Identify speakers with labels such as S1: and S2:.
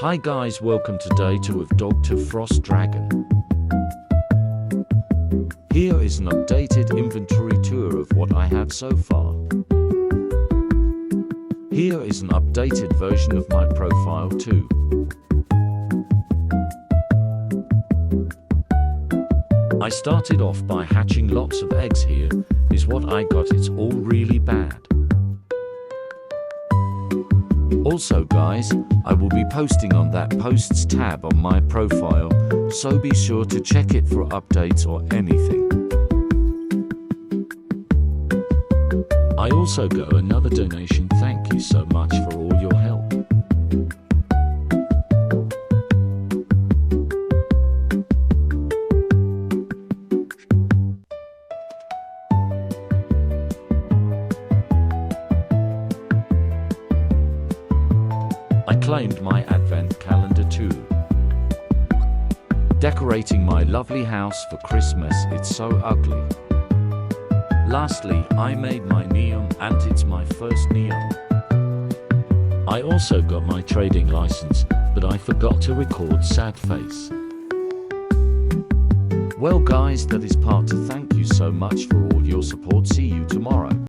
S1: Hi guys, welcome to day 2 of Dog Frost Dragon. Here is an updated inventory tour of what I have so far. Here is an updated version of my profile too. I started off by hatching lots of eggs. Here is what I got. It's all really bad. Also guys, I will be posting on that posts tab on my profile, so be sure to check it for updates or anything. I also got another donation. Thank you so much for all your help. I claimed my advent calendar too. Decorating my lovely house for Christmas, it's so ugly. Lastly, I made my neon, and it's my first neon. I also got my trading license, but I forgot to record sad face. Well guys, that is part 2. Thank you so much for all your support. See you tomorrow.